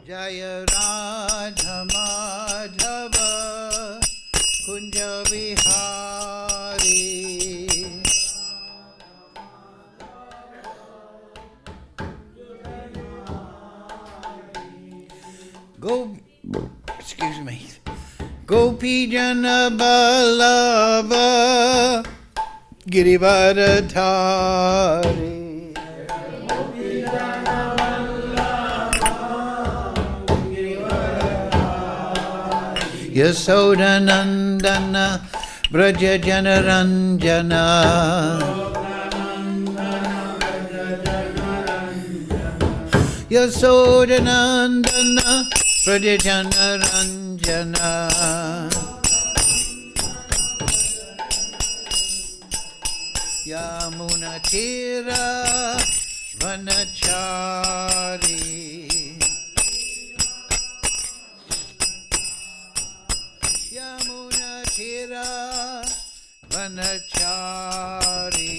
Jaya Radha Madhava Kunja Vihari. Excuse me. Gopi Jana Ballava Girivardhari. Yasoda Nandana Braja Janaranjana. Yasoda Nandana Braja Janaranjana. Yamuna Tira Vanachari. Yamuna Tira Vanachari.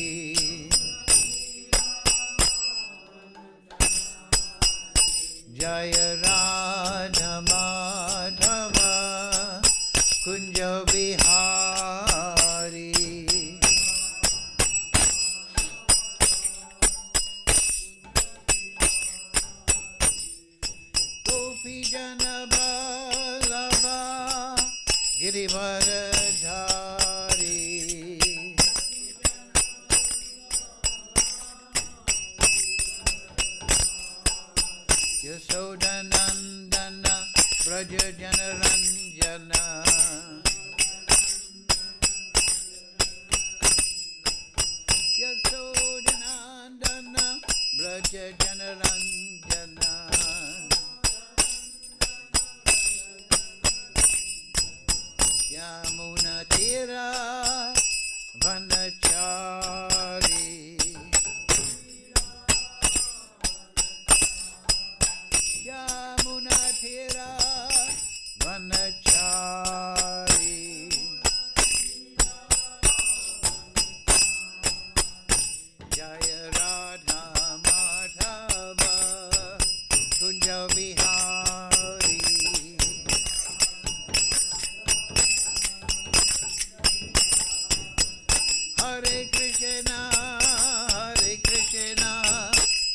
Jaya Radha Madhava Kunja Vihari. Gopi Jana Ballava Girivardhari. Yasoda Nandana Braja Janaranjana. Yasoda Nandana Braja Janaranjana. Yamuna Tira Vanachari. Yamuna Tira Vanachari. Jaya Radha Madhava Kunja Vihari. Hare Krishna,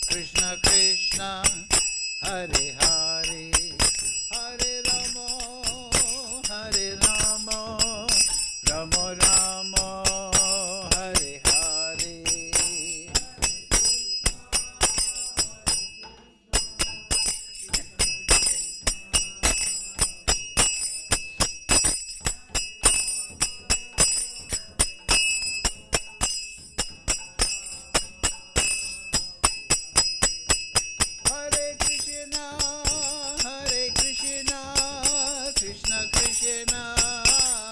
Krishna Krishna, Hare Hare, Hare Rama, Rama Rama, Hare Hare. Hare Krishna, Krishna Krishna,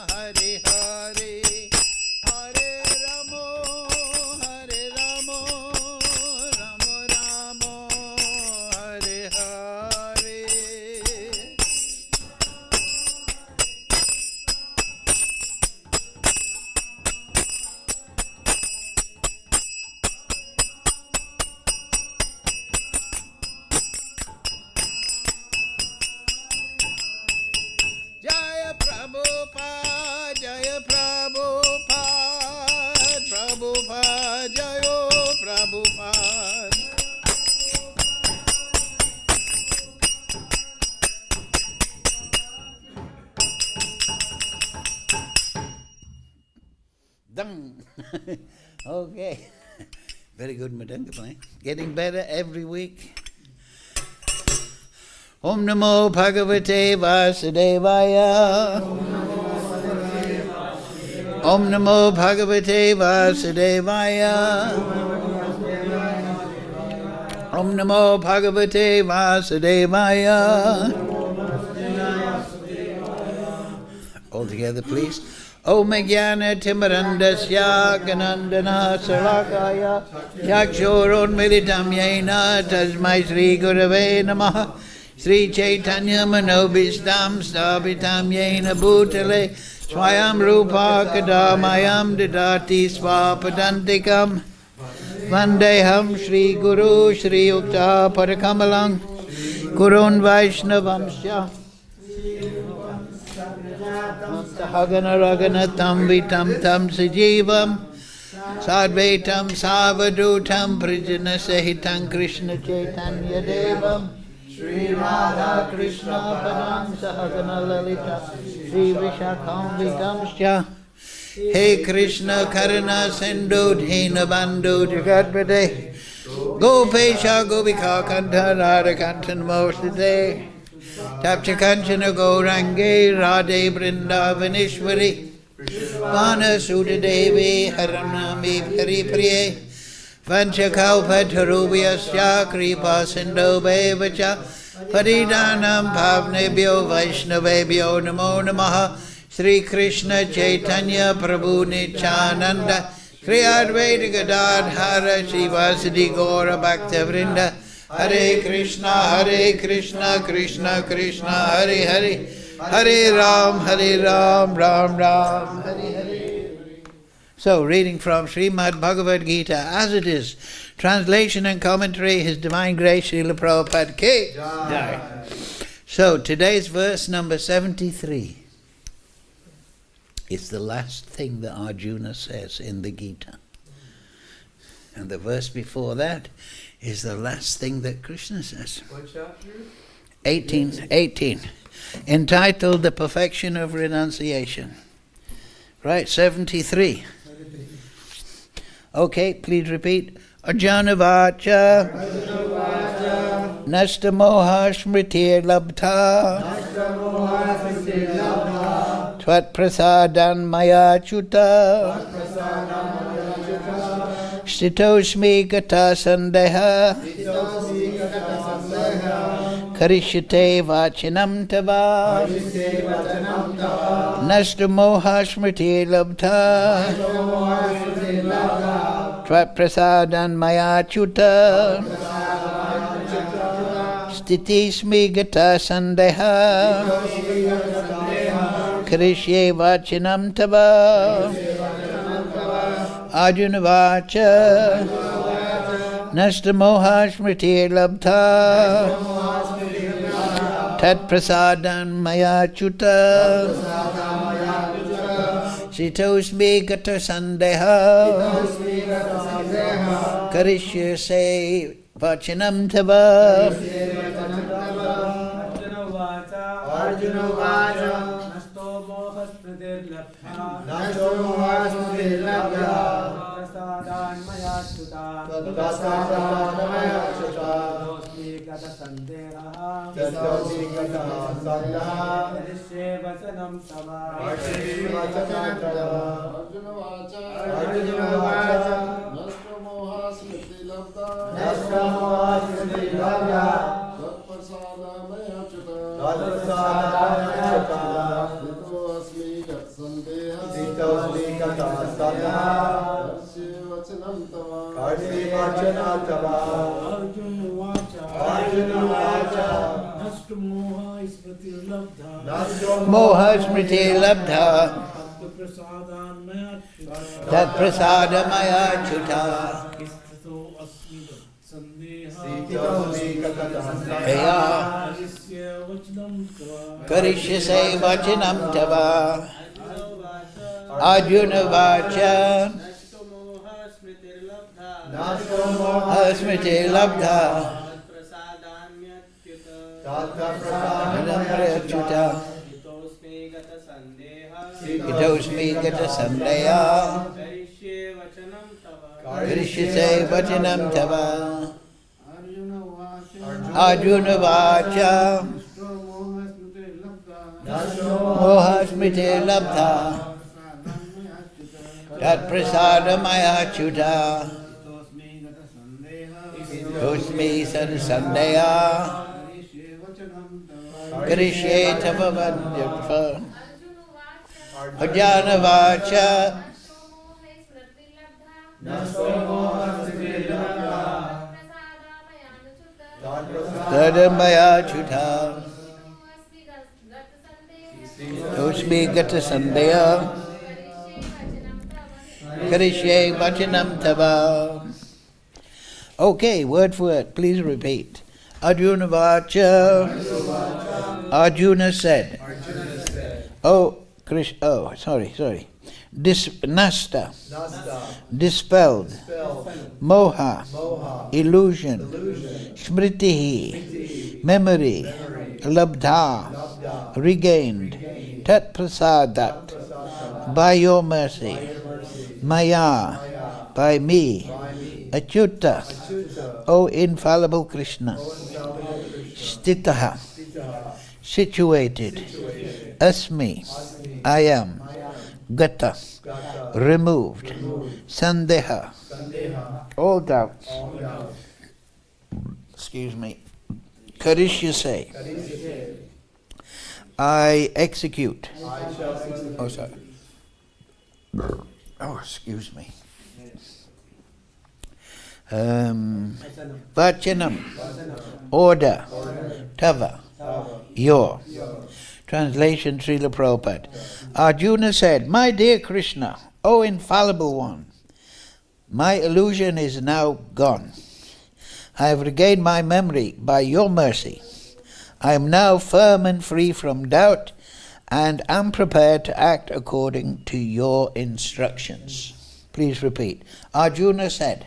Hare Hare, Hare Rama, Rama Rama, Hare Hare. Jaya Prabhupada, Jaya Prabhupada, Prabhupada, Jaya Prabhupada. Done. Okay. Very good, Madanga playing. Getting better every week. Om Namo Bhagavate Vasudevaya. Om Namo Bhagavate Vasudevaya. Om Namo Bhagavate Vasudevaya. All together, please. Om Jnana Timirandasya Ganandana Sarakaya Yakshurunmilitam Yena Tasmai Śrī Gurave Namaha. Śrī Caitanya Manobhistam Sthapitam Yena Bhutale Swayam Rupa Kadamayam Didati Gurun Vaishnavamsya Sahagana Ragana Tam Vitam Tam Sajivam Sadvaitam Savadutam Prijana Sahitam Kṛṣṇa Caitanya Devam Śrī Radha Kṛṣṇa Padam Sahagana Lalita Śrī Vishakam Vikamsya He Kṛṣṇa Karuna Sindhu Dīna Bandhu Jagatpate Gopesha Gopika Kanta Radha Kanta Namostate Tapcha Kanchana Gaurange Radhe Vrindavaneshwari Vana Sudha Devi Haranami Paripriye Vanchakalpatarubhyasya Kripa Sindho Bevacha Paridanam Bhavnebhyo Vaishnavebhyo Namo Namaha Śrī Caitanya Chaitanya Prabhu Nityananda Śrī Advaita Gadadhara Śrīvāsadi Gaura Bhakta Vrinda Hare Krishna, Krishna Krishna, Hare Hare, Hare Ram, Ram Ram, Hare Hare. So, reading from Srimad Bhagavad Gita as it is, translation and commentary, His Divine Grace, Srila Prabhupada Ki Jai. So, today's verse number 73. It's the last thing that Arjuna says in the Gita. And the verse before that is the last thing that Kṛṣṇa says. What chapter? 18. Entitled The Perfection of Renunciation. Right, 73. Okay, please repeat. Arjuna uvāca naṣṭo mohaḥ smṛtir labdhā tvat-prasādān mayācyuta sthito gata-sandehaḥ kariṣye vacanam tava naṣṭo mohaḥ smṛtir labdhā tvat-prasādān mayācyuta sthito gata-sandehaḥ kariṣye vacanam tava. Arjuna uvāca naṣṭo mohaḥ smṛtir labdhā tvat-prasādān mayācyuta sthito gata-sandehaḥ kariṣye vacanam tava. Arjuna uvāca naṣṭo mohaḥ smṛtir labdhā tvat-prasādān mayācyuta sthito gata-sandehaḥ kariṣye vacanam tava. Arjuna uvāca naṣṭo mohaḥ smṛtir labdhā tvat-prasādān mayācyuta sthito gata-sandehaḥ kariṣye vacanam tava. Arjuna uvāca naṣṭo mohaḥ smṛtir labdhā tvat-prasādān mayācyuta sthito mayā kariṣye vacanam tava. Arjuna uvāca naṣṭo mohaḥ smṛtir labdhā tvat-prasādān acyuta sthito gata-sandehaḥ kariṣye vacanam tava. Arjuna uvāca naṣṭo mohaḥ smṛtir labdhā tvat-prasādān mayācyuta sthito gata-sandehaḥ kariṣye tava vacanam. Arjuna uvāca naṣṭo mohaḥ smṛtir labdhā tvat-prasādān mayācyuta sthito gata-sandehaḥ kariṣye vacanam tava. Okay, word for word, please repeat. Arjuna uvāca. Arjuna said, Oh, naṣṭa, dispelled, mohaḥ, illusion, smṛtiḥ, memory, labdhā, regained, tvat-prasādāt, by your mercy, mayā, by me, acyuta, O infallible Kṛṣṇa, sthitaḥ, situated, asmi, I am, gata, removed, sandehaḥ, all doubts, excuse me, kariṣye, I execute, excuse me, vacanam, order, tava, your. Translation, Srila Prabhupada. Arjuna said, My dear Kṛṣṇa, O infallible one, my illusion is now gone. I have regained my memory by your mercy. I am now firm and free from doubt and am prepared to act according to your instructions. Please repeat. Arjuna said,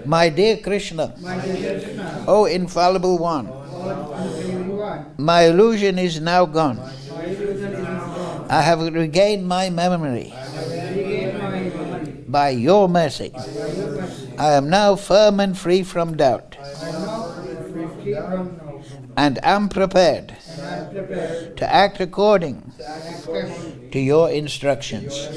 My dear Kṛṣṇa, O infallible one, my illusion is now gone. I have regained my memory by your mercy. I am now firm and free from doubt and am prepared to act according to your instructions.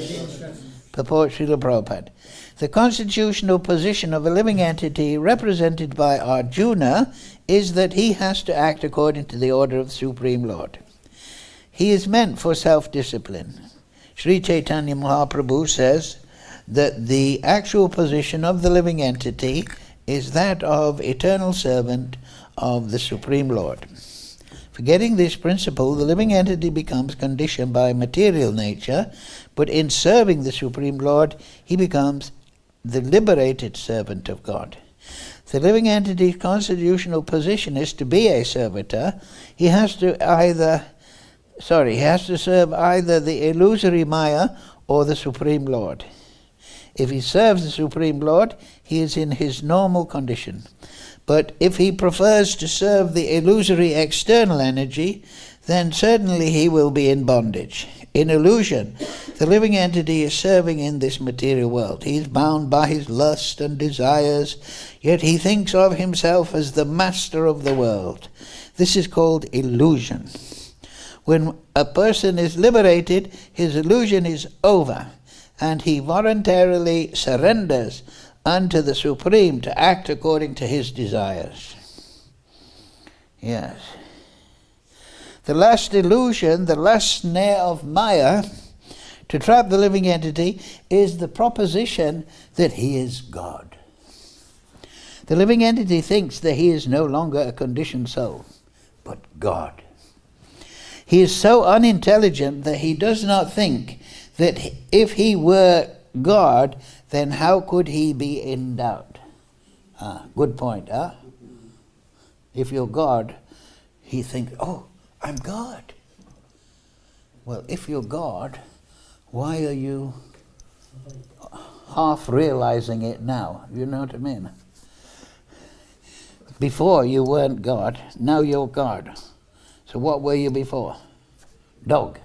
Purport Srila Prabhupada. The constitutional position of a living entity represented by Arjuna is that he has to act according to the order of the Supreme Lord. He is meant for self-discipline. Śrī Caitanya Mahāprabhu says that the actual position of the living entity is that of eternal servant of the Supreme Lord. Forgetting this principle, the living entity becomes conditioned by material nature, but in serving the Supreme Lord, he becomes the liberated servant of God. The living entity's constitutional position is to be a servitor. He has to serve either the illusory mayā or the Supreme Lord. If he serves the Supreme Lord, he is in his normal condition. But if he prefers to serve the illusory external energy, then certainly he will be in bondage. In illusion, the living entity is serving in this material world. He is bound by his lust and desires, yet he thinks of himself as the master of the world. This is called illusion. When a person is liberated, his illusion is over, and he voluntarily surrenders unto the Supreme to act according to his desires. Yes. The last illusion, the last snare of mayā to trap the living entity is the proposition that he is God. The living entity thinks that he is no longer a conditioned soul, but God. He is so unintelligent that he does not think that if he were God, then how could he be in doubt? Good point, huh? If you're God, he thinks, oh, I'm God. Well, if you're God, why are you half realizing it now? You know what I mean? Before you weren't God, now you're God. So what were you before? Dog.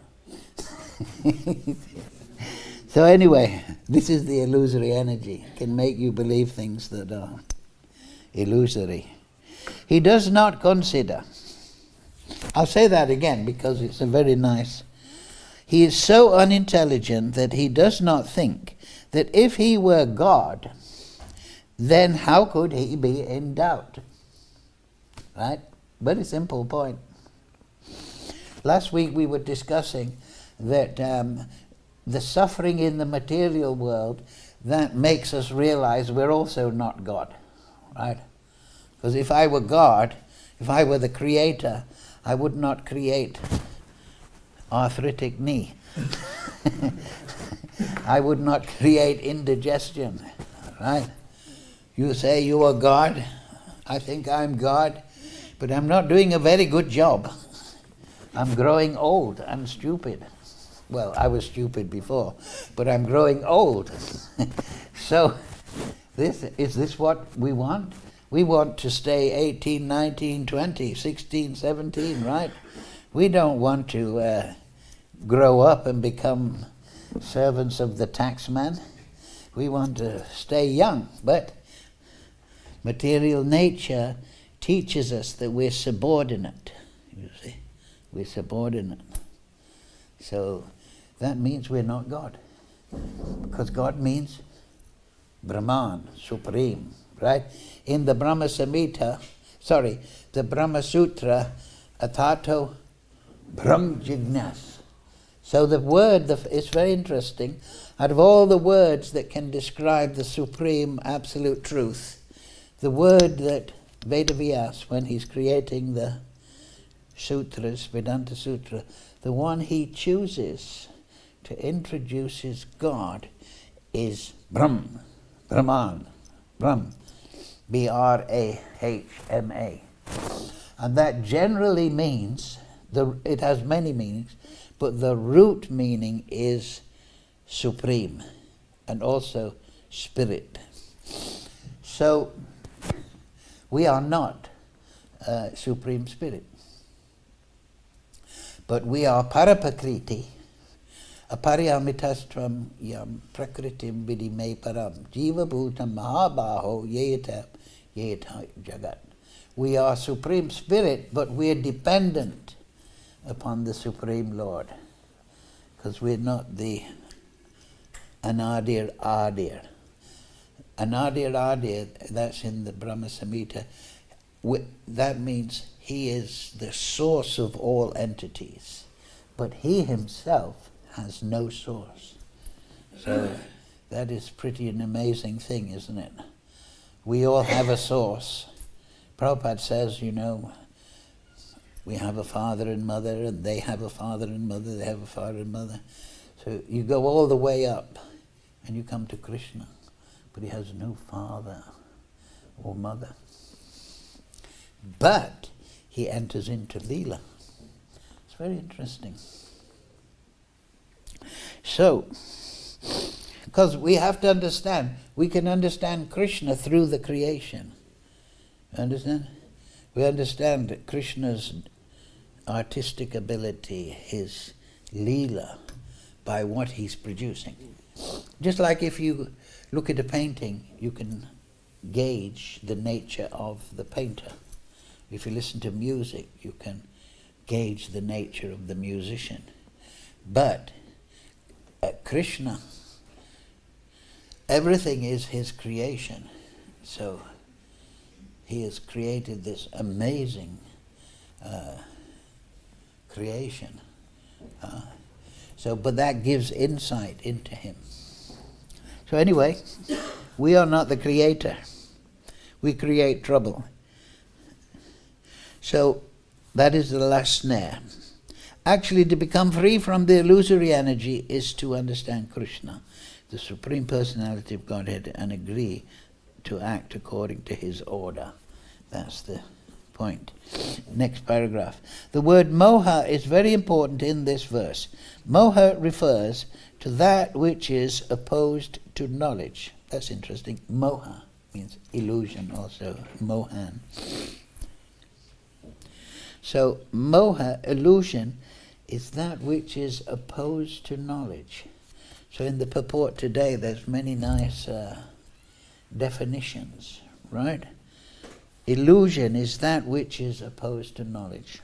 So anyway, this is the illusory energy. It can make you believe things that are illusory. He does not consider. I'll say that again because it's a very nice. He is so unintelligent that he does not think that if he were God, then how could he be in doubt? Right? Very simple point. Last week we were discussing that the suffering in the material world, that makes us realize we're also not God, right? Because if I were God, if I were the creator, I would not create arthritic knee. I would not create indigestion, right? You say you are God, I think I'm God, But I'm not doing a very good job. I'm growing old. I'm stupid. Well, I was stupid before, but I'm growing old. So, is this what we want? We want to stay 18, 19, 20, 16, 17, right? We don't want to grow up and become servants of the taxman. We want to stay young, but material nature teaches us that we're subordinate. You see, we're subordinate. So that means we're not God, because God means Brahman, supreme, right? In the Brahma Sutra, atato Brahm Jignas. So the word is very interesting. Out of all the words that can describe the supreme absolute truth, the word that Vedavyas, when he's creating the sutras, Vedanta Sutra, the one he chooses to introduce his God is Brahm, Brahman, Brahm, B-R-A-H-M-A. And that generally means, it has many meanings, but the root meaning is supreme and also spirit. So we are not supreme spirit, but we are parapakriti, apariyamitastam yam prakritim vidime param jiva bhutam mahabāho yeta jagat. We are supreme spirit, but we are dependent upon the Supreme Lord, because we're not the Anadir Adir. Anadir Adir, that's in the Brahma Samhita. That means he is the source of all entities, but he himself has no source. So that is pretty an amazing thing, isn't it? We all have a source. Prabhupada says, we have a father and mother, and they have a father and mother, they have a father and mother. So you go all the way up, and you come to Kṛṣṇa, but he has no father or mother. But he enters into Leela. It's very interesting. So, because we have to understand, we can understand Kṛṣṇa through the creation. Understand? We understand that Krishna's artistic ability, his Leela, by what he's producing. Just like if you look at a painting, you can gauge the nature of the painter. If you listen to music, you can gauge the nature of the musician. But at Kṛṣṇa, everything is his creation. So he has created this amazing creation. But that gives insight into him. So anyway, we are not the creator. We create trouble. So that is the last snare. Actually, to become free from the illusory energy is to understand Kṛṣṇa, the Supreme Personality of Godhead, and agree to act according to his order. That's the point. Next paragraph. The word mohaḥ is very important in this verse. Mohaḥ refers to that which is opposed to knowledge. That's interesting. Mohaḥ means illusion also. Mohan. So mohaḥ, illusion, is that which is opposed to knowledge. So in the purport today there's many nice definitions, right? Illusion is that which is opposed to knowledge.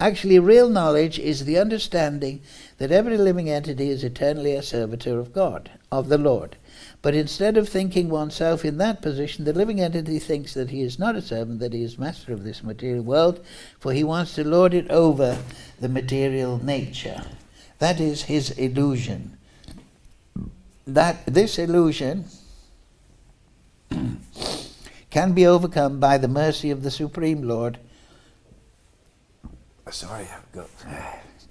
Actually, real knowledge is the understanding that every living entity is eternally a servitor of God, of the Lord. But instead of thinking oneself in that position, the living entity thinks that he is not a servant, that he is master of this material world, for he wants to lord it over the material nature. That is his illusion. This illusion can be overcome by the mercy of the Supreme Lord. Sorry, I've got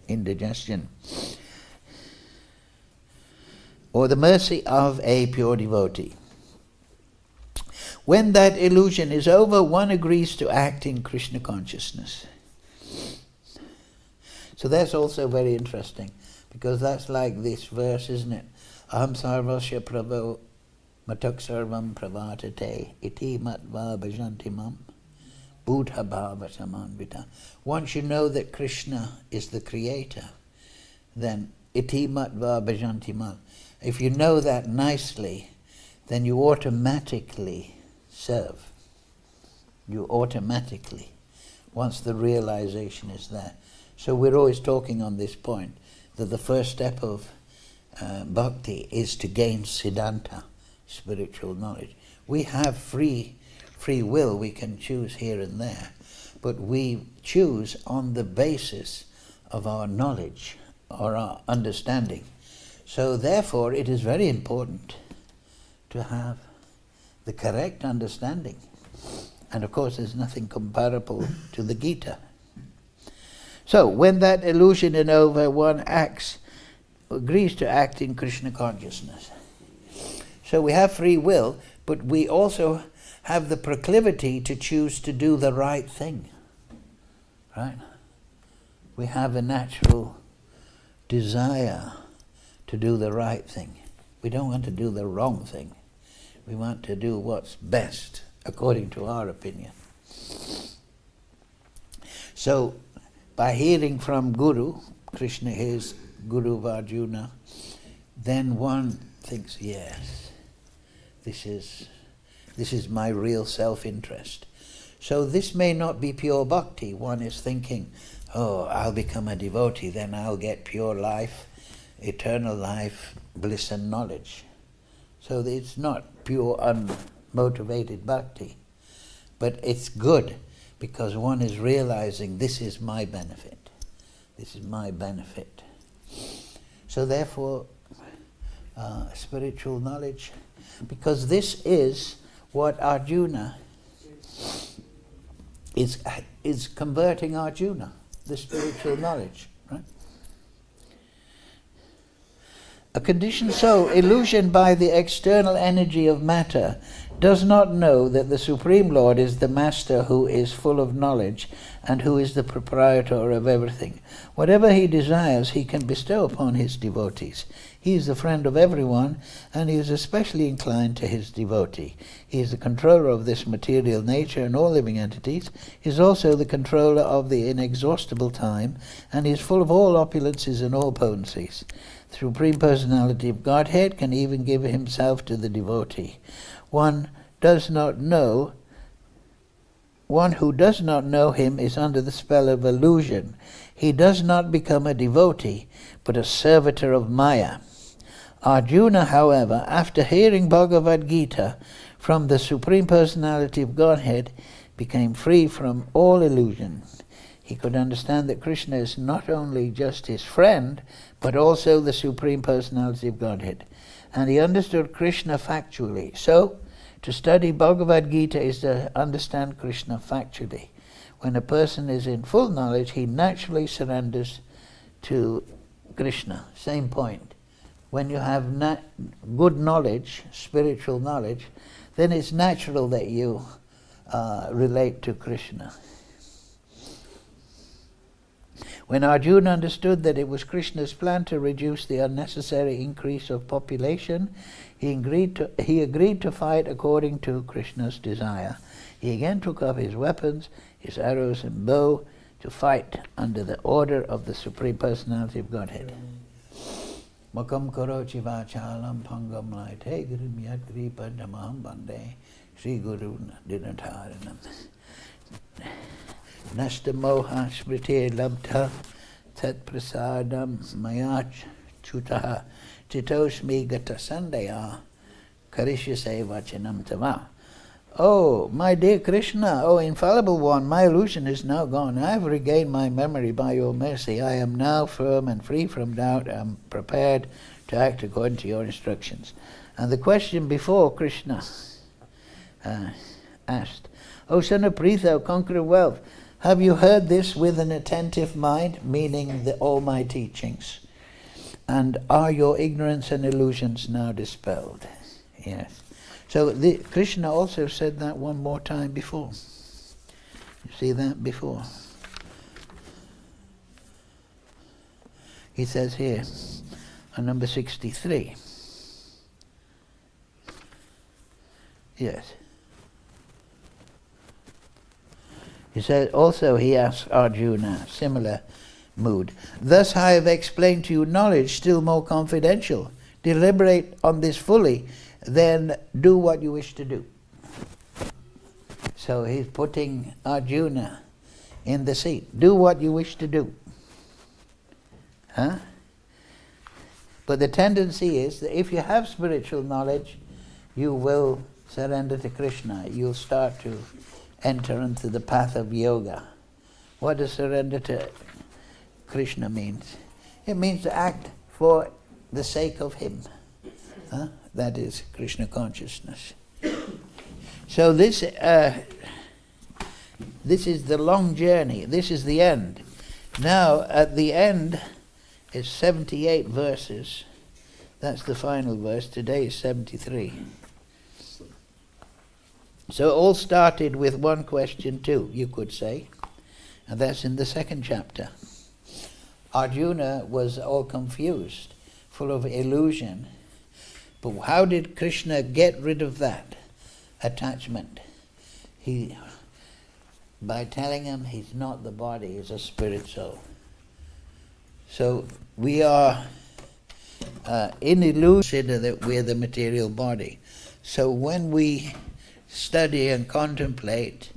indigestion. Or the mercy of a pure devotee. When that illusion is over, one agrees to act in Krishna consciousness. So that's also very interesting, because that's like this verse, isn't it? Aham sarvasya prabho matak sarvam pravartate iti matva bhajanti mam buddha bhava samanvita. Once you know that Krishna is the creator, then iti matva bhajanti mam. If you know that nicely, then you automatically serve. You automatically, once the realization is there. So we're always talking on this point, that the first step of bhakti is to gain siddhanta, spiritual knowledge. We have free will, we can choose here and there, but we choose on the basis of our knowledge or our understanding. So therefore it is very important to have the correct understanding. And of course there's nothing comparable to the Gita. So when that illusion is over, one agrees to act in Krishna consciousness. So we have free will, but we also have the proclivity to choose to do the right thing. Right? We have a natural desire to do the right thing. We don't want to do the wrong thing. We want to do what's best, according to our opinion. So, by hearing from Guru, Krishna is Guru of Arjuna, then one thinks, yes, this is my real self-interest. So this may not be pure bhakti. One is thinking, oh, I'll become a devotee, then I'll get pure life, eternal life, bliss and knowledge. So it's not pure unmotivated bhakti. But it's good, because one is realizing this is my benefit. This is my benefit. So therefore, spiritual knowledge, because this is what Arjuna is converting Arjuna, the spiritual knowledge, right? A conditioned soul, illusioned by the external energy of matter, does not know that the Supreme Lord is the Master who is full of knowledge and who is the proprietor of everything. Whatever he desires, he can bestow upon his devotees. He is the friend of everyone, and he is especially inclined to his devotee. He is the controller of this material nature and all living entities. He is also the controller of the inexhaustible time, and he is full of all opulences and all potencies. The Supreme Personality of Godhead can even give himself to the devotee. One who does not know him is under the spell of illusion. He does not become a devotee, but a servitor of mayā. Arjuna, however, after hearing Bhagavad Gita from the Supreme Personality of Godhead, became free from all illusion. He could understand that Kṛṣṇa is not only just his friend, but also the Supreme Personality of Godhead. And he understood Kṛṣṇa factually. So, to study Bhagavad Gita is to understand Kṛṣṇa factually. When a person is in full knowledge, he naturally surrenders to Kṛṣṇa. Same point. When you have good knowledge, spiritual knowledge, then it's natural that you relate to Kṛṣṇa. When Arjuna understood that it was Kṛṣṇa's plan to reduce the unnecessary increase of population, he agreed to fight according to Kṛṣṇa's desire. He again took up his weapons, his arrows and bow, to fight under the order of the Supreme Personality of Godhead. Makam karochi vacalam pangam laite gurum yadri padamaham bande Śrī Guru dinataranam. Naṣṭo mohaḥ smṛtir labdhā tvat-prasādān mayācyuta sthito gata-sandehaḥ kariṣye vacanam tava. Oh, my dear Kṛṣṇa, oh infallible one, my illusion is now gone. I have regained my memory by your mercy. I am now firm and free from doubt. I am prepared to act according to your instructions. And the question before Kṛṣṇa asked, O son of Pritha, O conqueror of wealth, have you heard this with an attentive mind, meaning all my teachings? And are your ignorance and illusions now dispelled? Yes. So Kṛṣṇa also said that one more time before. You see that before? He says here, on number 63. Yes. He said, also he asks Arjuna, similar mood. Thus I have explained to you knowledge still more confidential. Deliberate on this fully, then do what you wish to do. So he's putting Arjuna in the seat. Do what you wish to do. Huh? But the tendency is that if you have spiritual knowledge, you will surrender to Kṛṣṇa. You'll start to enter into the path of yoga. What does surrender to Kṛṣṇa mean? It means to act for the sake of him. Huh? That is Kṛṣṇa consciousness. So this is the long journey. This is the end. Now, at the end is 78 verses. That's the final verse. Today is 73. So it all started with one question too, you could say. And that's in the second chapter. Arjuna was all confused, full of illusion. But how did Kṛṣṇa get rid of that attachment? By telling him he's not the body, he's a spirit soul. So we are in illusion that we're the material body. So when we study and contemplate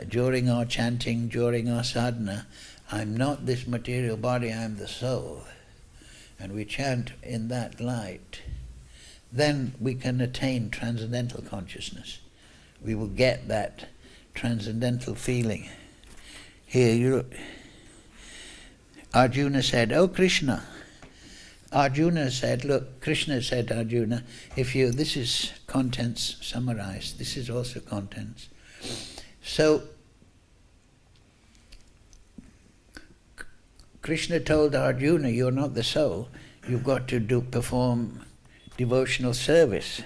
during our chanting, during our sadhana, I'm not this material body, I'm the soul, and we chant in that light, then we can attain transcendental consciousness. We will get that transcendental feeling. Here, you look. Arjuna said, "Oh Kṛṣṇa." Arjuna said, look, Kṛṣṇa said to Arjuna, this is contents summarized, this is also contents. So, Kṛṣṇa told Arjuna, you're not the soul, you've got to perform devotional service.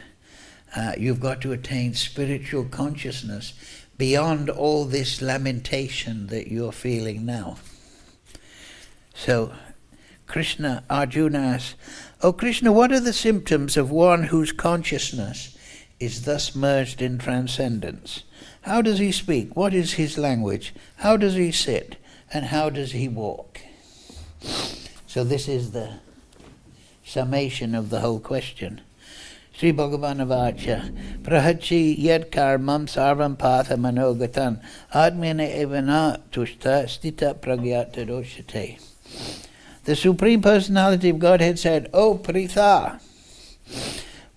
You've got to attain spiritual consciousness beyond all this lamentation that you're feeling now. So, Arjuna asks, "Oh Kṛṣṇa, what are the symptoms of one whose consciousness is thus merged in transcendence? How does he speak? What is his language? How does he sit? And how does he walk?" So this is the summation of the whole question. Sri Bhagavan uvāca, "Prahachi yad karmam sarvam patha manogatan admena evana tushta sthita pragyata doshate." The Supreme Personality of Godhead said, "O Pritha,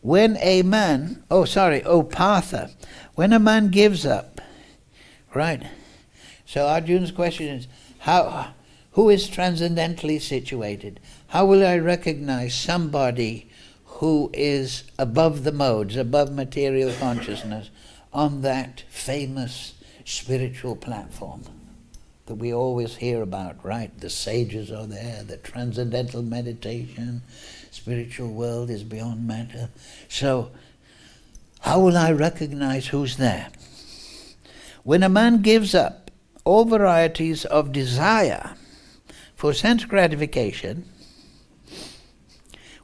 when a man, Partha, when a man gives up," right? So Arjuna's question is, who is transcendentally situated? How will I recognize somebody who is above the modes, above material consciousness, on that famous spiritual platform that we always hear about, right? The sages are there, the transcendental meditation, spiritual world is beyond matter. So, how will I recognize who's there? When a man gives up all varieties of desire for sense gratification,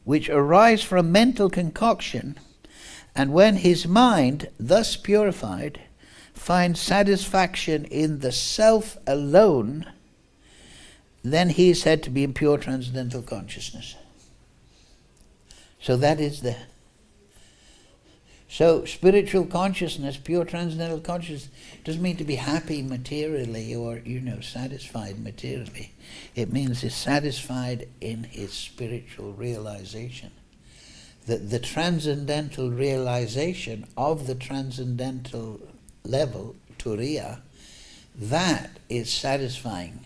which arise from mental concoction, and when his mind, thus purified, finds satisfaction in the self alone, then he is said to be in pure transcendental consciousness. So that is so spiritual consciousness, pure transcendental consciousness, doesn't mean to be happy materially or, satisfied materially. It means he's satisfied in his spiritual realization. The transcendental realization of the transcendental level, turiya, that is satisfying.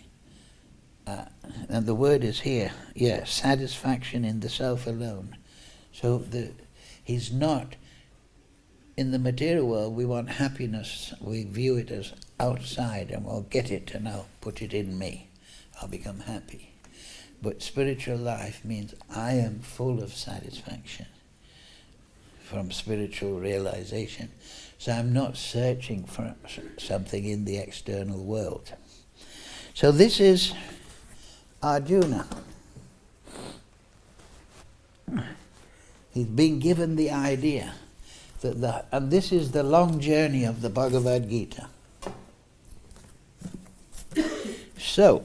And the word is here, satisfaction in the self alone. So he's not, in the material world we want happiness, we view it as outside and we'll get it and I'll put it in me, I'll become happy. But spiritual life means I am full of satisfaction, from spiritual realization. So I'm not searching for something in the external world. So this is Arjuna. He's been given the idea that and this is the long journey of the Bhagavad Gita. So,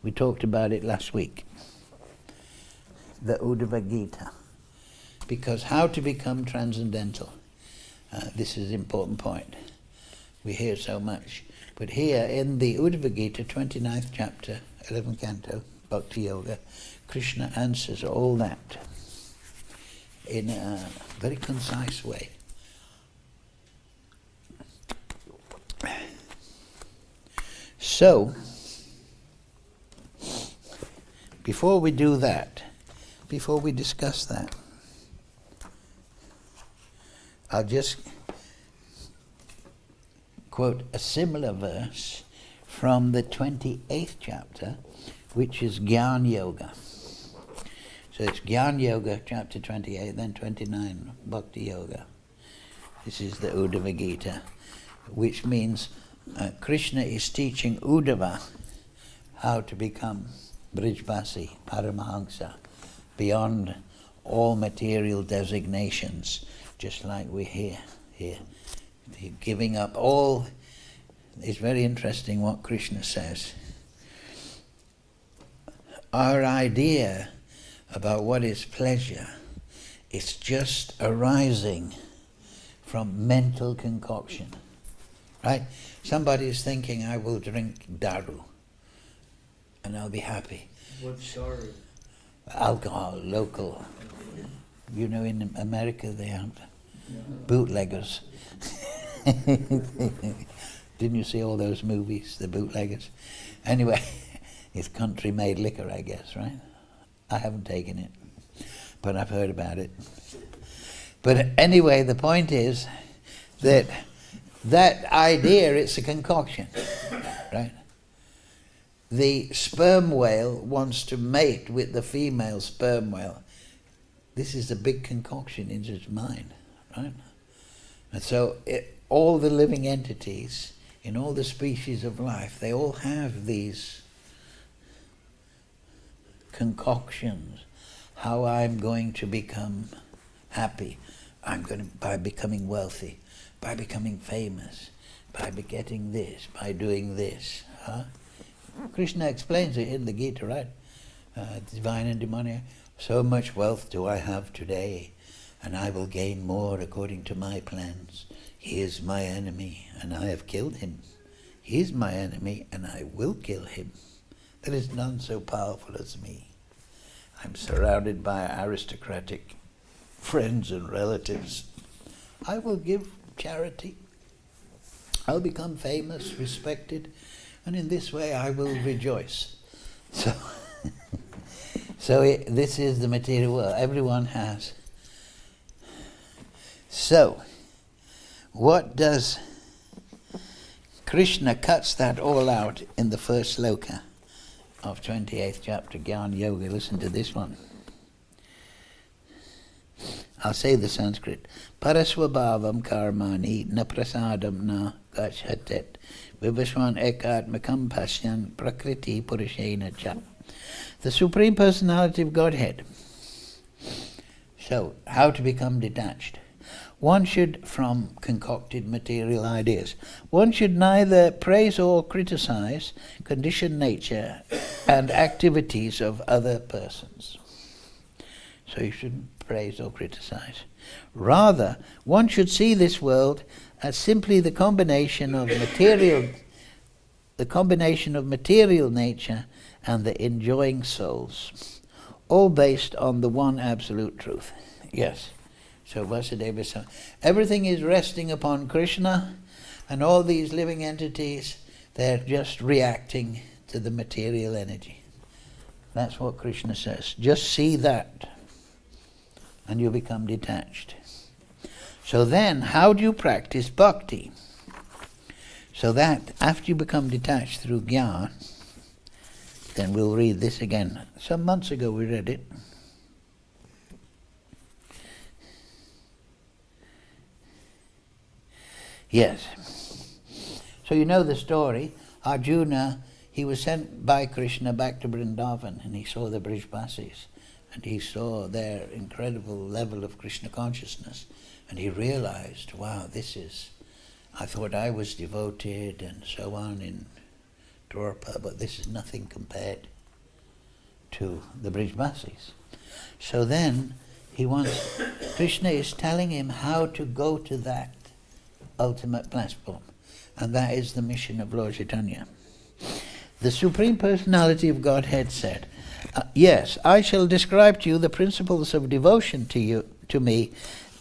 we talked about it last week, the Uddhava Gita, because how to become transcendental. This is an important point. We hear so much. But here in the Uddhava Gita, 29th chapter, 11th canto, Bhakti Yoga, Kṛṣṇa answers all that in a very concise way. So, before we do that, before we discuss that, I'll just quote a similar verse from the 28th chapter, which is Jnana Yoga. So it's Jnana Yoga, chapter 28, then 29, Bhakti Yoga. This is the Uddhava Gita, which means Kṛṣṇa is teaching Uddhava how to become Brijvasi, Paramahamsa, beyond all material designations, just like we hear here. Giving up all. It's very interesting what Kṛṣṇa says. Our idea about what is pleasure is just arising from mental concoction. Right? Somebody is thinking, I will drink daru and I'll be happy. What's daru? Alcohol, local. You know, in America they have bootleggers. Didn't you see all those movies, the bootleggers? Anyway, it's country-made liquor, I guess, right? I haven't taken it, but I've heard about it. But anyway, the point is that idea, it's a concoction, right? The sperm whale wants to mate with the female sperm whale. This is a big concoction in his mind, right? And so all the living entities in all the species of life, they all have these concoctions. How I'm going to become happy. By becoming wealthy, by becoming famous, by getting this, by doing this. Kṛṣṇa explains it in the Gita, right? Divine and demoniac. So much wealth do I have today, and I will gain more according to my plans. He is my enemy, and I have killed him. He is my enemy, and I will kill him. There is none so powerful as me. I'm surrounded by aristocratic friends and relatives. I will give charity. I'll become famous, respected, and in this way I will rejoice. So, this is the material world. Everyone has. So, what does Kṛṣṇa cuts that all out in the first sloka of 28th chapter, Jnana Yoga. Listen to this one. I'll say the Sanskrit. Parasvabhavam karmani na prasadam na gacchatet vivasvan ekatmakam pasyan prakriti purushena cha. The Supreme Personality of Godhead. So, how to become detached. One should, from concocted material ideas, one should neither praise or criticize conditioned nature and activities of other persons. So you shouldn't praise or criticize. Rather, one should see this world as simply the combination of material nature and the enjoying souls, all based on the one absolute truth. Yes. So Vasudeva, everything is resting upon Kṛṣṇa, and all these living entities, they're just reacting to the material energy. That's what Kṛṣṇa says. Just see that, and you become detached. So then, how do you practice bhakti? So that, after you become detached through jnana, then we'll read this again. Some months ago we read it. Yes. So you know the story. Arjuna, he was sent by Kṛṣṇa back to Vrindavan, and he saw the Brijvasis, and he saw their incredible level of Kṛṣṇa consciousness, and he realized, wow, I thought I was devoted and so on in Dwarpa, but this is nothing compared to the Brijvasis. So then Kṛṣṇa is telling him how to go to that ultimate platform, and that is the mission of Lord Chaitanya. The Supreme Personality of Godhead said, yes, I shall describe to you the principles of devotion to me,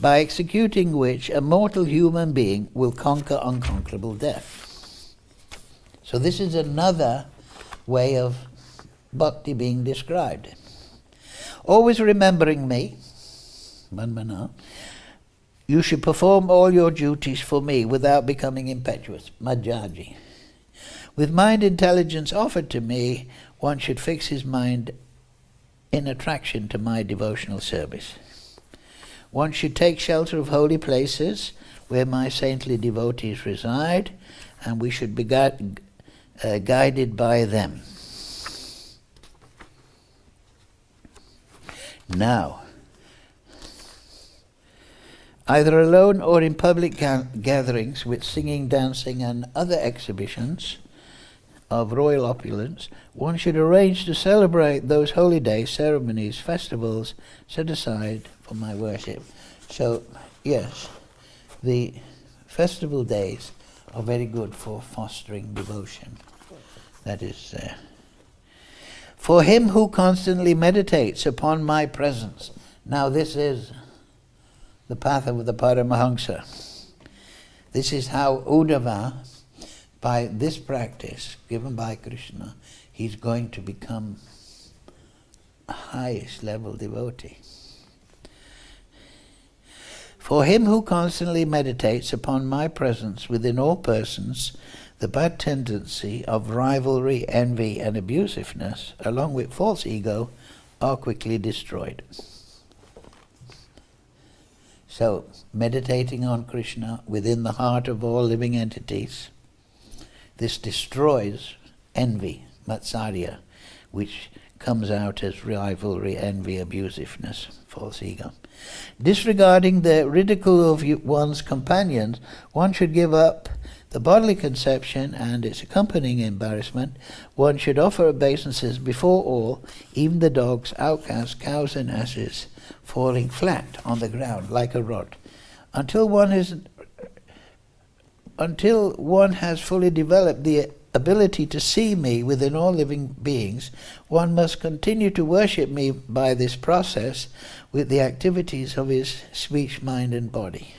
by executing which a mortal human being will conquer unconquerable death. So this is another way of bhakti being described. Always remembering me, Damana, you should perform all your duties for me without becoming impetuous, Majjaji. With mind intelligence offered to me, one should fix his mind in attraction to my devotional service. One should take shelter of holy places where my saintly devotees reside, and we should be guided by them. Now, either alone or in public gatherings with singing, dancing, and other exhibitions of royal opulence, one should arrange to celebrate those holy days, ceremonies, festivals set aside for my worship. So, yes, the festival days are very good for fostering devotion. That is, for him who constantly meditates upon my presence. Now this is the path of the Paramahamsa. This is how Uddhava, by this practice given by Kṛṣṇa, he's going to become a highest level devotee. For him who constantly meditates upon my presence within all persons, the bad tendency of rivalry, envy, and abusiveness, along with false ego, are quickly destroyed. So, meditating on Kṛṣṇa within the heart of all living entities, this destroys envy, matsarya, which comes out as rivalry, envy, abusiveness, false ego. Disregarding the ridicule of one's companions, one should give up the bodily conception and its accompanying embarrassment. One should offer obeisances before all, even the dogs, outcasts, cows and asses, falling flat on the ground like a rod. Until one has fully developed the ability to see me within all living beings, one must continue to worship me by this process with the activities of his speech, mind and body.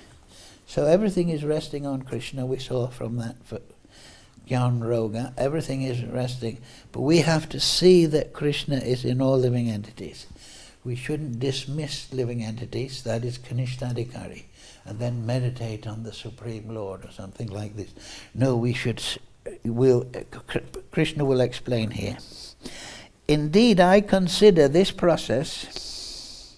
So everything is resting on Kṛṣṇa. We saw from that Jnana Roga, everything is resting. But we have to see that Kṛṣṇa is in all living entities. We shouldn't dismiss living entities, that is Kanishthadikari, and then meditate on the Supreme Lord or something like this. No, we should, Kṛṣṇa will explain here. Indeed, I consider this process,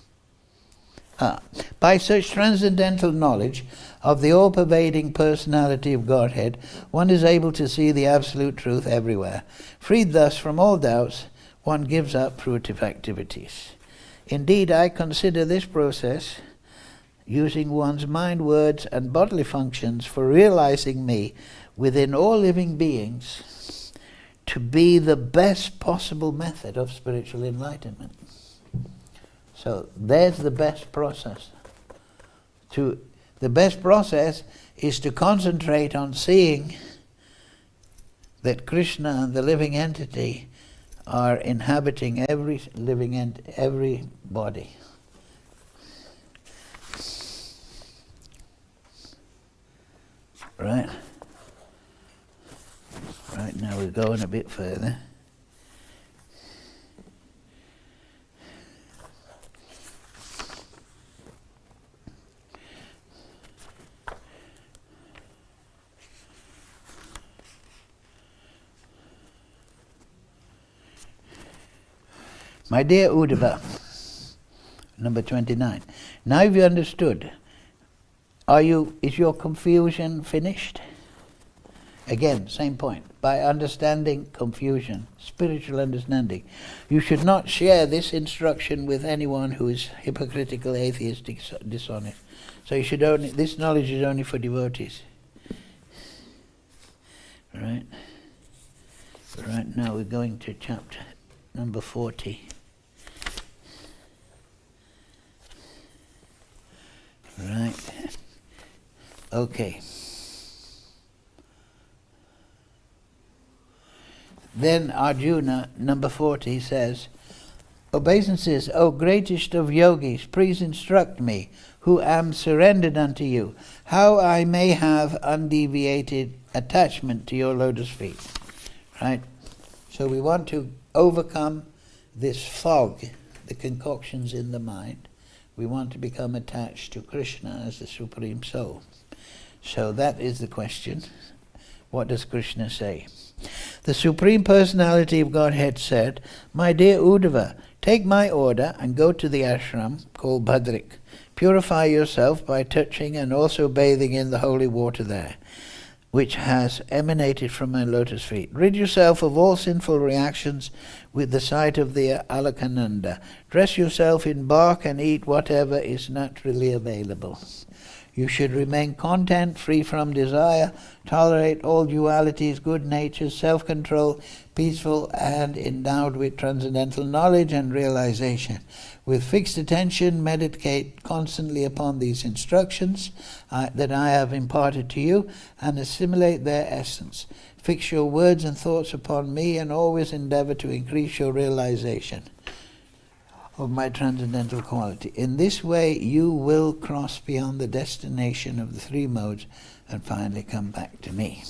by such transcendental knowledge of the all-pervading personality of Godhead, one is able to see the absolute truth everywhere. Freed thus from all doubts, one gives up fruitive activities. Indeed, I consider this process, using one's mind, words, and bodily functions for realizing me within all living beings, to be the best possible method of spiritual enlightenment. So there's the best process. The best process is to concentrate on seeing that Kṛṣṇa and the living entity are inhabiting every living every body. Right. Right, now we're going a bit further. My dear Uddhava, number 29, now you've understood Is your confusion finished? Again, same point. By understanding confusion, spiritual understanding, you should not share this instruction with anyone who is hypocritical, atheistic, dishonest. So you should this knowledge is only for devotees. Right? Right now we're going to chapter number 40. Right. Okay. Then Arjuna, number 40, says, obeisances, O greatest of yogis, please instruct me, who am surrendered unto you, how I may have undeviated attachment to your lotus feet. Right? So we want to overcome this fog, the concoctions in the mind. We want to become attached to Kṛṣṇa as the Supreme Soul. So that is the question. What does Kṛṣṇa say? The Supreme Personality of Godhead said, my dear Uddhava, take my order and go to the ashram called Bhadrik. Purify yourself by touching and also bathing in the holy water there, which has emanated from my lotus feet. Rid yourself of all sinful reactions with the sight of the Alakananda. Dress yourself in bark and eat whatever is naturally available. You should remain content, free from desire, tolerate all dualities, good nature, self-control, peaceful and endowed with transcendental knowledge and realization. With fixed attention, meditate constantly upon these instructions that I have imparted to you and assimilate their essence. Fix your words and thoughts upon me and always endeavor to increase your realization of my transcendental quality. In this way, you will cross beyond the destination of the three modes and finally come back to me.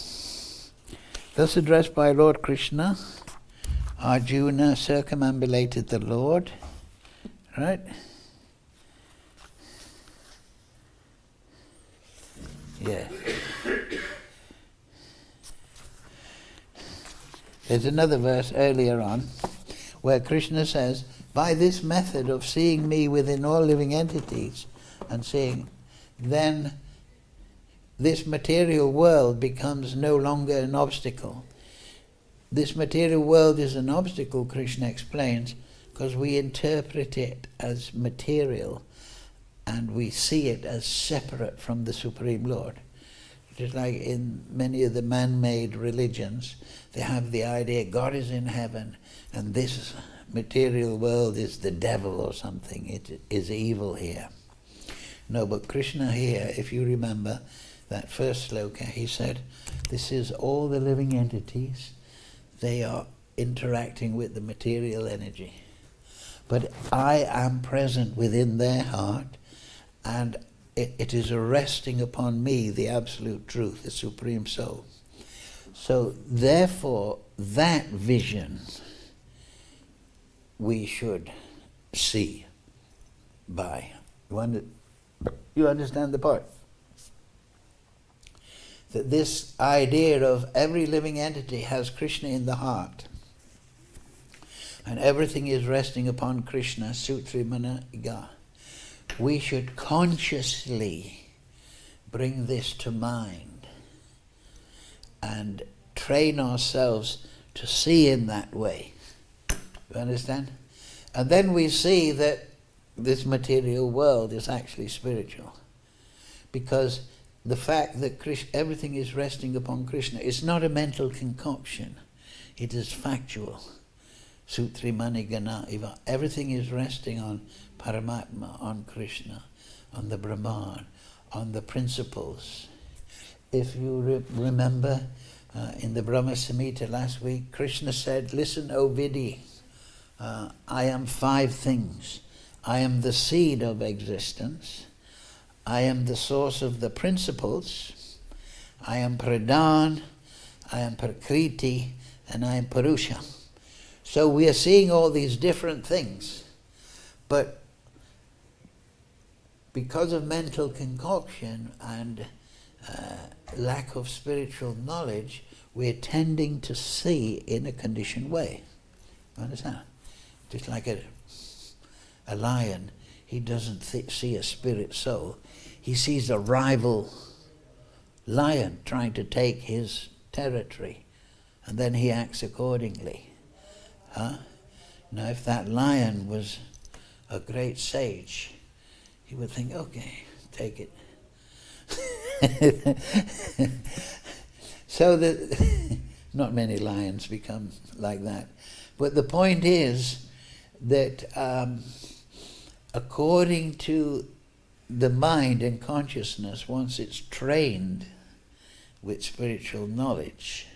Thus addressed by Lord Kṛṣṇa, Arjuna circumambulated the Lord, right? Yeah. There's another verse earlier on where Kṛṣṇa says, by this method of seeing me within all living entities and seeing, then this material world becomes no longer an obstacle. This material world is an obstacle, Kṛṣṇa explains, because we interpret it as material and we see it as separate from the Supreme Lord. Just like in many of the man-made religions, they have the idea God is in heaven and this material world is the devil or something. It is evil here. No, but Kṛṣṇa here, if you remember that first sloka, he said, this is all the living entities. They are interacting with the material energy. But I am present within their heart, and it is resting upon me, the absolute truth, the Supreme Soul. So therefore, that vision we should see by. You understand the point? That this idea of every living entity has Kṛṣṇa in the heart, and everything is resting upon Kṛṣṇa, Sutrimana Iga. We should consciously bring this to mind and train ourselves to see in that way. You understand? And then we see that this material world is actually spiritual. Because the fact that everything is resting upon Kṛṣṇa is not a mental concoction. It is factual. Sutrimani Gana Iva. Everything is resting on Paramatma, on Kṛṣṇa, on the Brahman, on the principles. If you remember in the Brahma Samhita last week, Kṛṣṇa said, listen, O Vidhi, I am 5 things. I am the seed of existence. I am the source of the principles. I am Pradhan, I am Prakriti, and I am Purusha. So we are seeing all these different things. But because of mental concoction and lack of spiritual knowledge, we're tending to see in a conditioned way. Understand? Just like a lion, he doesn't see a spirit soul. he sees a rival lion trying to take his territory, and then he acts accordingly. Now if that lion was a great sage, he would think, okay, take it. So that not many lions become like that. But the point is that according to the mind and consciousness, once it's trained with spiritual knowledge,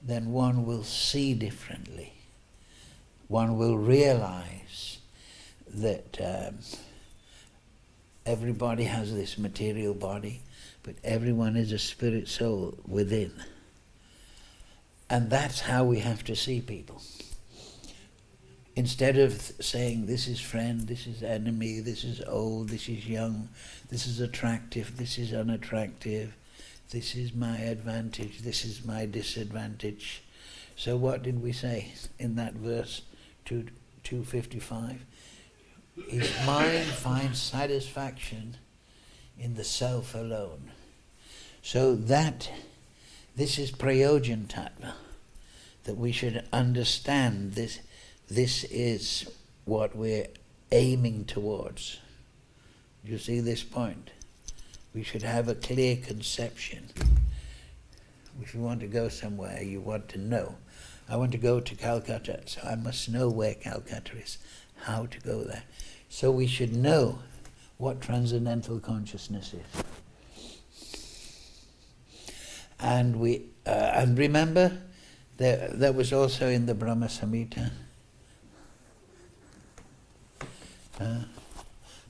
then one will see differently. One will realize that everybody has this material body, but everyone is a spirit soul within. And that's how we have to see people. Instead of saying, this is friend, this is enemy, this is old, this is young, this is attractive, this is unattractive, this is my advantage, this is my disadvantage. So what did we say in that verse 255? His mind finds satisfaction in the self alone. So that, this is prayojan tattva, that we should understand this. This is what we're aiming towards. You see this point? We should have a clear conception. If you want to go somewhere, you want to know. I want to go to Calcutta, so I must know where Calcutta is, how to go there. So we should know what transcendental consciousness is. And remember, there was also in the Brahma Samhita,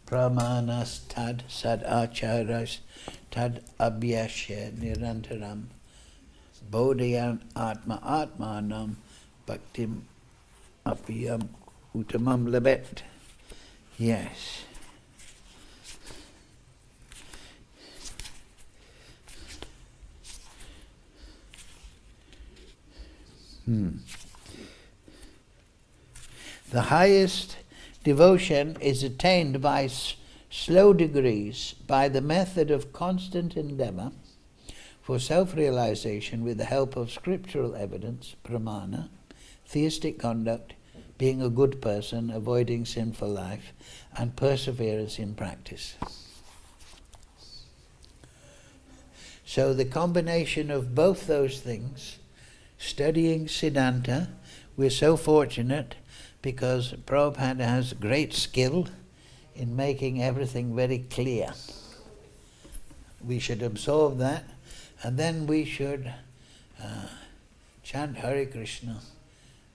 Pramanas tad sad acharas tad abhyasya nirantaram bodhayan atma atmanam bhaktim apiyam uttamam labet. Yes. The highest devotion is attained by slow degrees by the method of constant endeavor for self-realization with the help of scriptural evidence, pramana, theistic conduct, being a good person, avoiding sinful life, and perseverance in practice. So the combination of both those things, studying Siddhanta, we're so fortunate because Prabhupada has great skill in making everything very clear. We should absorb that, and then we should chant Hare Krishna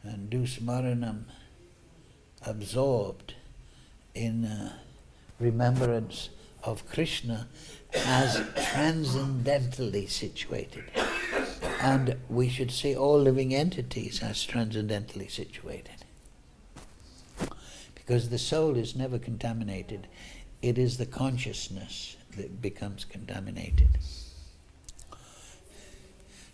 and do smaranam, absorbed in remembrance of Kṛṣṇa as transcendentally situated. And we should see all living entities as transcendentally situated. Because the soul is never contaminated. It is the consciousness that becomes contaminated.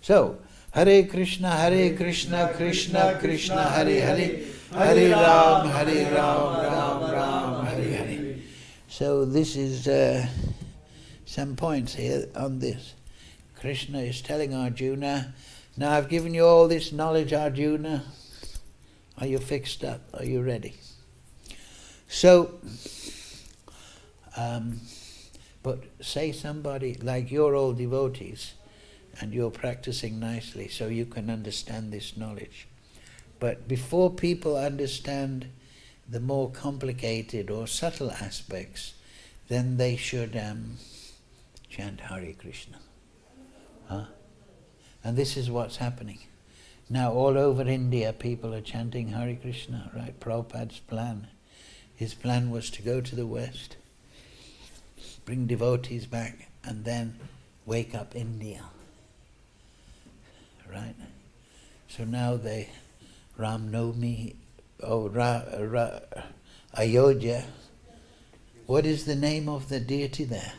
So, Hare Krishna, Krishna Krishna, Hare Hare, Hare Ram, Ram Ram, Hare Hare. So this is some points here on this. Kṛṣṇa is telling Arjuna, now I've given you all this knowledge, Arjuna. Are you fixed up? Are you ready? So, but say somebody, like you're all devotees, and you're practicing nicely so you can understand this knowledge. But before people understand the more complicated or subtle aspects, then they should chant Hare Krishna. And this is what's happening. Now all over India people are chanting Hare Krishna, right? Prabhupada's plan. His plan was to go to the West, bring devotees back, and then wake up India. Right? So now they, Ram Navami, Ayodhya. What is the name of the deity there?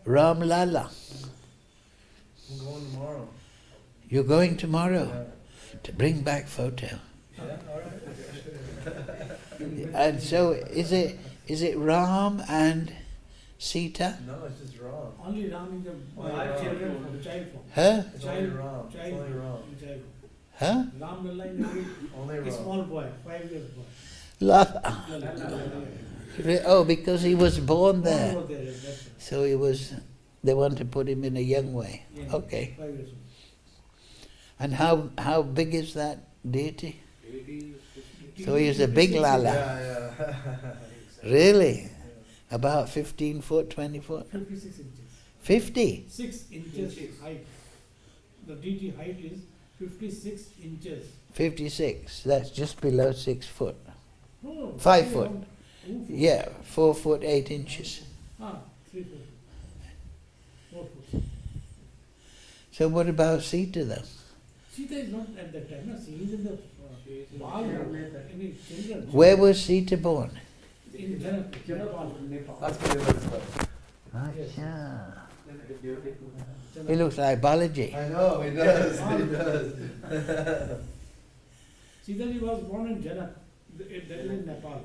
Ram Lala. I'm going tomorrow. You're going tomorrow to bring back photo. Yeah, all right. And so is Is it Ram and Sita? No, it's just Ram. Only Ram in the children from the child form. Huh? It's only Ram. It's Child, only Ram. in child form. Huh? Ram Lalla in Only a Ram. small boy, 5 years boy. Oh, because he was born there. Born over there, that's right. So he was, they want to put him in a young way. Yeah, Okay. 5 years old. And how big is that deity? 80, So he is a big lala. Yeah. Really? About 15 foot, 20 foot? 56 inches. 50? 6 inches height. The DT height is 56 inches. 56. That's just below 6 foot. No, 5 3 foot. around 2 foot. Yeah, 4 foot 8 inches. 3 foot. 4 foot. So what about Sita then? Sita is not at that time. No? She is in the ball. Any children. Where was Sita born? In Nepal. That's pretty much Acha. He looks like Balaji. I know, he does. He does. Sitaji was born in Janak. That is in Nepal.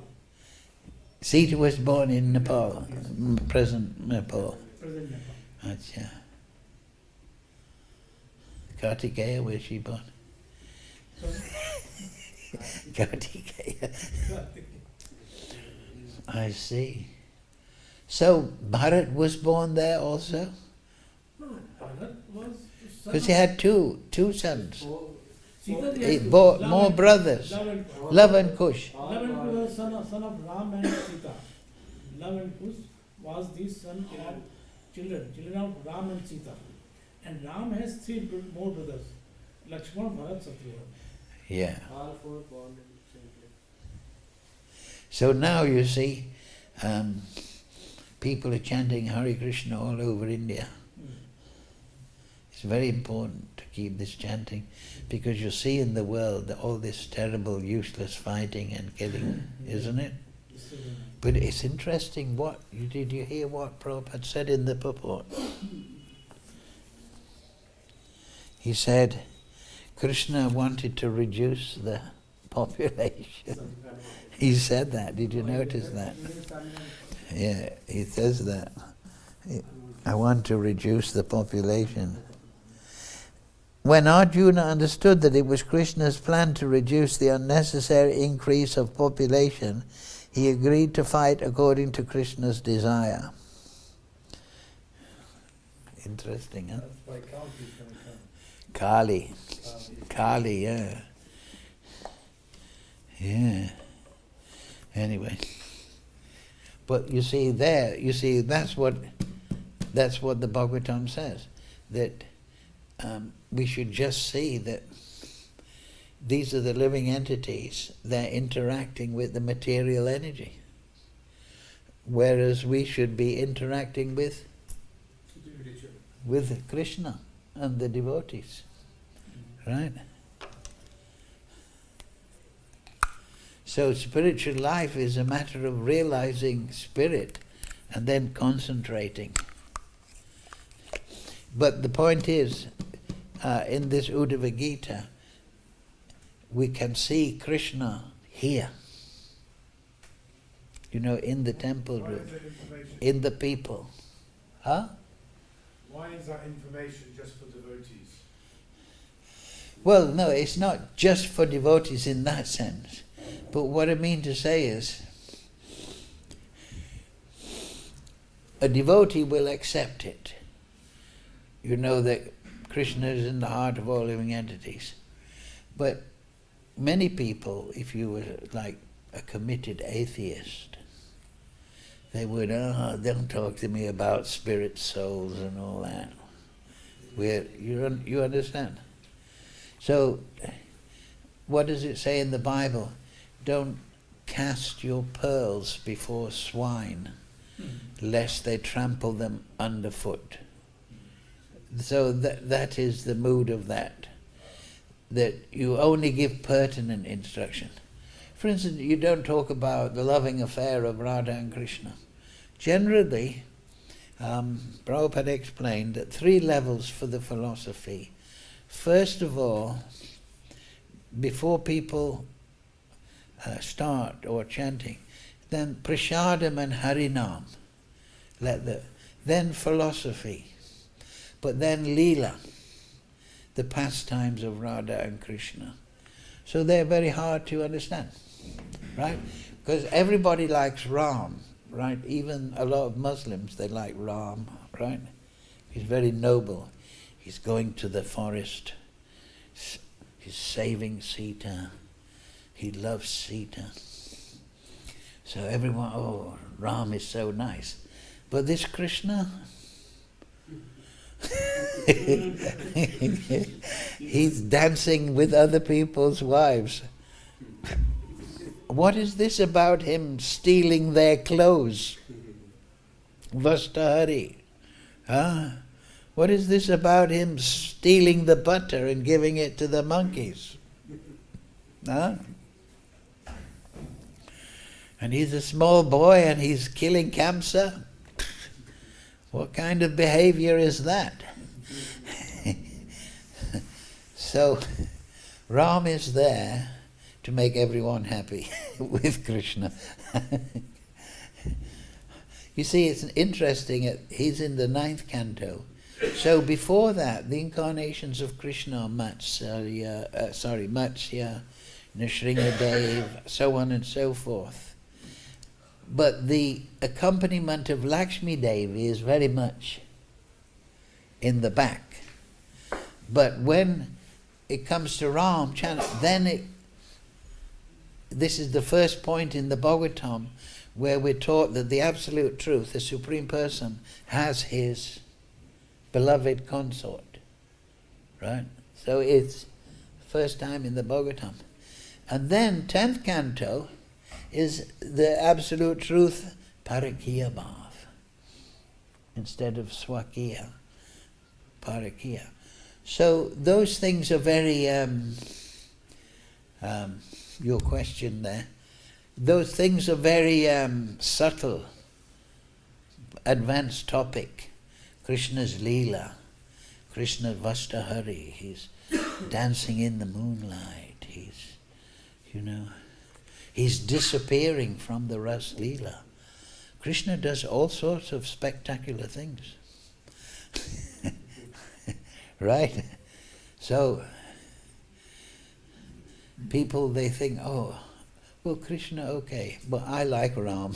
Sita was born in Nepal, present Nepal. Present Nepal. Acha. Kartikeya, where's she born? Kartikeya. I see. So Bharat was born there also? No, Bharat was Because he had two sons. Sitaji He had bore Lava more and- brothers. Lava and Love and Kush. Kush. Lava and Kush was son of Ram and Sita. Lava and Kush was the son of children of Ram and Sita. And Ram has 3 more brothers. Lakshmana, Bharat, Satyavama. Yeah. All 4 born in the same place. So now you see, people are chanting Hare Krishna all over India. It's very important to keep this chanting, because you see in the world all this terrible, useless fighting and killing, isn't it? But it's interesting. Did you hear what Prabhupada said in the purport? He said, Kṛṣṇa wanted to reduce the population. He said that. Did you notice that? Yeah, he says that. I want to reduce the population. When Arjuna understood that it was Krishna's plan to reduce the unnecessary increase of population, he agreed to fight according to Krishna's desire. Interesting, huh? That's why Kalki's going to come. Kali, yeah. Yeah. Anyway. But you see that's what the Bhagavatam says, that we should just see that these are the living entities, they're interacting with the material energy. Whereas we should be interacting with Kṛṣṇa and the devotees. Right? So spiritual life is a matter of realizing spirit and then concentrating. But the point is, in this Uddhava Gita, we can see Kṛṣṇa here. In the temple room, in the people. Huh? Why is that information just for devotees? Well, no, it's not just for devotees in that sense. But what I mean to say is, a devotee will accept it. You know that Krishna is in the heart of all living entities. But many people, if you were like a committed atheist, they would, don't talk to me about spirit souls and all that. You understand? So, what does it say in the Bible? Don't cast your pearls before swine, lest they trample them underfoot. So that is the mood of that you only give pertinent instruction. For instance, you don't talk about the loving affair of Radha and Krishna. Generally, Prabhupada explained that 3 levels for the philosophy. First of all, before people start or chanting, then prasadam and harinam, then philosophy, but then lila, the pastimes of Radha and Kṛṣṇa. So they're very hard to understand, right? Because everybody likes Ram, right? Even a lot of Muslims, they like Ram, right? He's very noble. He's going to the forest. He's saving Sita. He loves Sita. So everyone, oh, Ram is so nice. But this Kṛṣṇa, he's dancing with other people's wives. What is this about him stealing their clothes? Vastahari. Huh? What is this about him stealing the butter and giving it to the monkeys? Huh? And he's a small boy and he's killing Kamsa? What kind of behavior is that? So, Ram is there to make everyone happy with Kṛṣṇa. You see, it's interesting, he's in the 9th canto. So before that, the incarnations of Kṛṣṇa are Matsya, Nrsimhadev, so on and so forth. But the accompaniment of Lakshmi Devi is very much in the back. But when it comes to Ram, then this is the first point in the Bhagavatam where we're taught that the absolute truth, the Supreme Person, has his beloved consort. Right? So it's first time in the Bhagavatam. And then 10th canto is the absolute truth, Parakya Bhav, instead of Swakiya, Parakya. So those things are very, your question there, those things are very subtle, advanced topic. Krishna's Leela, Krishna Vastahari, he's dancing in the moonlight, he's, he's disappearing from the Ras Leela. Krishna does all sorts of spectacular things. Right? So, people, they think, oh, well, Krishna, okay, but I like Ram.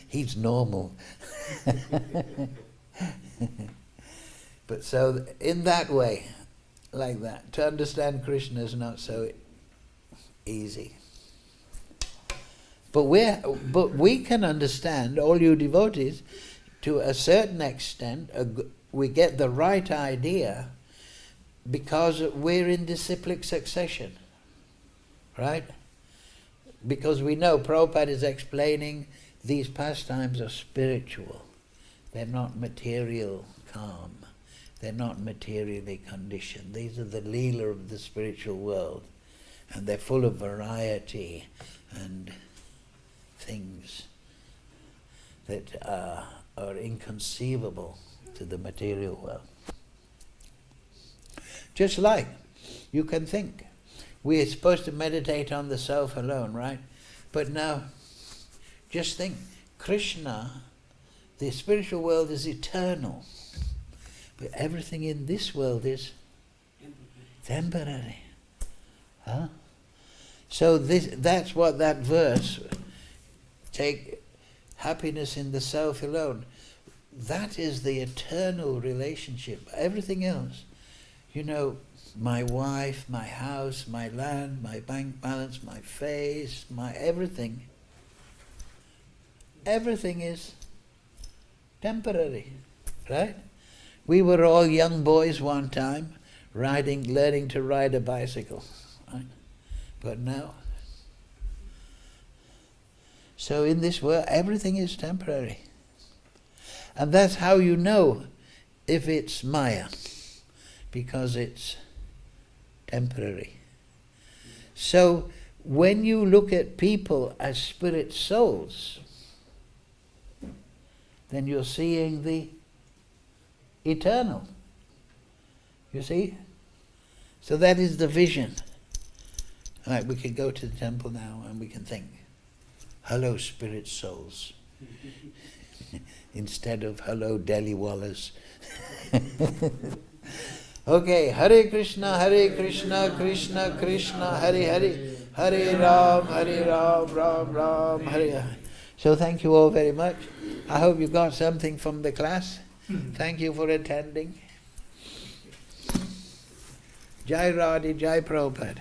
He's normal. But so, in that way, like that, to understand Krishna is not so easy. But we can understand, all you devotees, to a certain extent, we get the right idea because we're in disciplic succession, right? Because we know Prabhupada is explaining these pastimes are spiritual. They're not material calm. They're not materially conditioned. These are the leela of the spiritual world. And they're full of variety and things that are inconceivable to the material world. Just like you can think, we are supposed to meditate on the self alone, right? But now, just think, Kṛṣṇa, the spiritual world is eternal, but everything in this world is temporary. Huh? So that's what that verse, take happiness in the self alone, that is the eternal relationship. Everything else, my wife, my house, my land, my bank balance, my face, my everything is temporary, right? We were all young boys one time, learning to ride a bicycle, right? But now, so in this world, everything is temporary. And that's how you know if it's maya, because it's temporary. So when you look at people as spirit souls, then you're seeing the eternal. You see? So that is the vision. All right, we can go to the temple now and we can think. hello spirit souls, instead of hello Delhi wallahs. Okay, Hare Krishna, Krishna Krishna, Hare Hare, Hare Ram, Ram Ram, Hare Hare. So thank you all very much. I hope you got something from the class. Thank you for attending. Jai Radhe, Jai Prabhupada.